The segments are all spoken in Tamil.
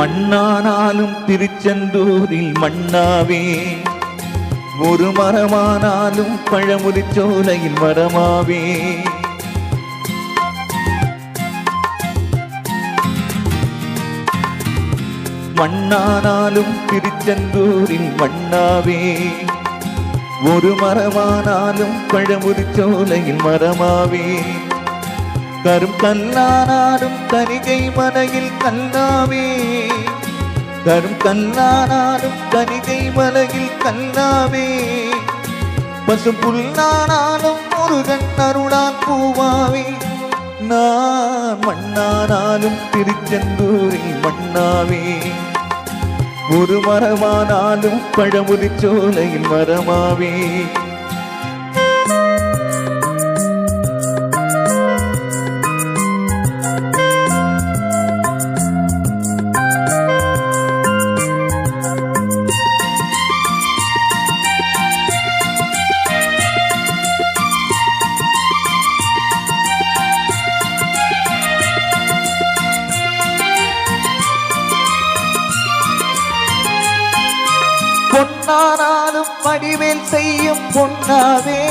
மண்ணானாலும் திருச்செந்தூரில் மண்ணாவே, ஒரு மரமானாலும் பழமுதிர்ச்சோலையில் மரமாவே. மண்ணானாலும் திருச்செந்தூரில் மண்ணாவே, ஒரு மரமானாலும் பழமுதிர்ச்சோலையில் மரமாவே. கரும் கல்லானாலும் தனிகை மலையில் கல்லாவே, கரும் கல்லானாலும் தனிகை மலையில் கல்லாவே. பசும் புல்லானாலும் முருகன் அருளான் பூவாவே. நான் மண்ணானாலும் திருச்செந்தூரில் மண்ணாவே, ஒரு மரமானாலும் பழமுதிர்ச்சோலையில் மரமாவே. பொன்னானாலும் படிவேல் செய்யும் பொன்னாவே,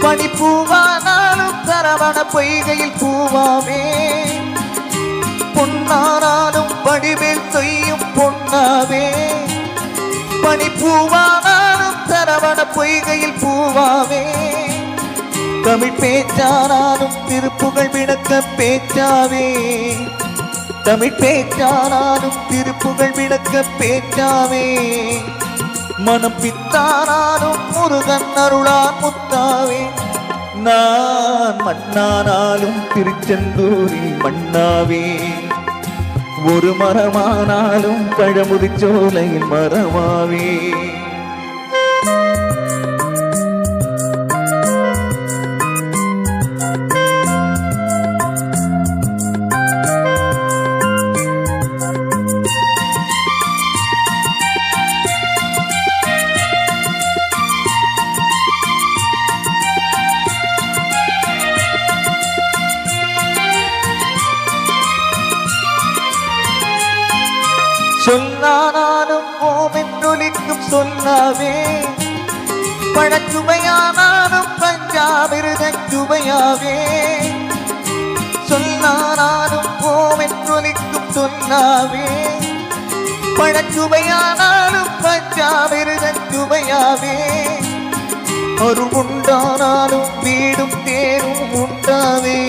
பனிப்பூவானாலும் சரவண பொய்கையில் பூவாவே. பொன்னானாலும் படிவேல் செய்யும் பொன்னாவே, பனிப்பூவானாலும் சரவண பொய்கையில் பூவாவே. தமிழ் பேச்சானாலும் திருப்புகழ் விளக்க பேச்சாவே, தமிழ் பேச்சானாலும் திருப்புகழ் விளக்க பேச்சாவே. மனம் பித்தானாலும் முருகன் அருளான் முத்தாவே. நான் மண்ணானாலும் திருச்செந்தூரில் மண்ணாவே, ஒரு மரமானாலும் பழமுதிர்ச்சோலையில் மரமாவே. சொல்லானாலும் ஓமென்றொலிக்கும் சொல்லாவே, பழச்சுவையானாலும் பஞ்சாமிருதச் சுவையாவே. சொல்லானாலும் ஓமென்றொலிக்கும் சொல்லாவே, பழச்சுவையானாலும் பஞ்சாமிருதச் சுவையாவே. அருள் உண்டானாலும் வீடும் தேரும் உண்டாவே,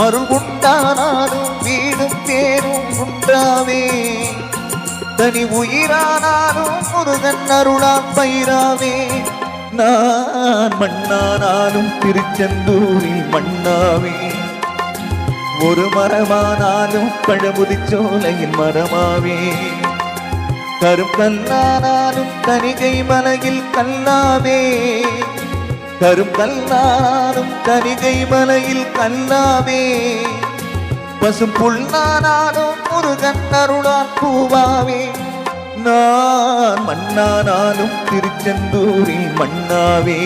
அருள் உண்டானாலும் வீடும் தேரும் உண்டாவே. தனி உயிரானாலும் முருகன் அருளான் பயிராவே. நான் மண்ணானாலும் திருச்செந்தூரில் மண்ணாவே, ஒரு மரமானாலும் பழமுதிர்ச்சோலையில் மரமாவே. கரும் கல்லானாலும் தனிகை மலையில் கல்லாவே, கரும் கல்லானாலும் தனிகை மலையில் கல்லாவே. பசும் புல்லானாலும் முருகன் அருளான் பூவாவே. நான் மண்ணானாலும் திருச்செந்தூரில் மண்ணாவே,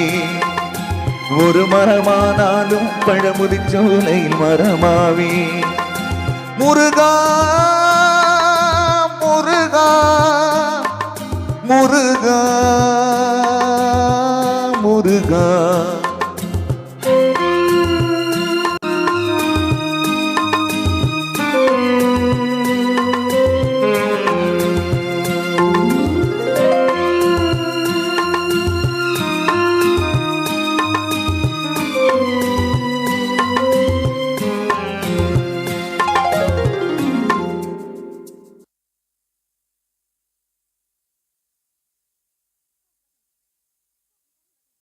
ஒரு மரமானாலும் பழமுதிர்ச்சோலையில் மரமாவே. முருகா முருகா முருகா முருகா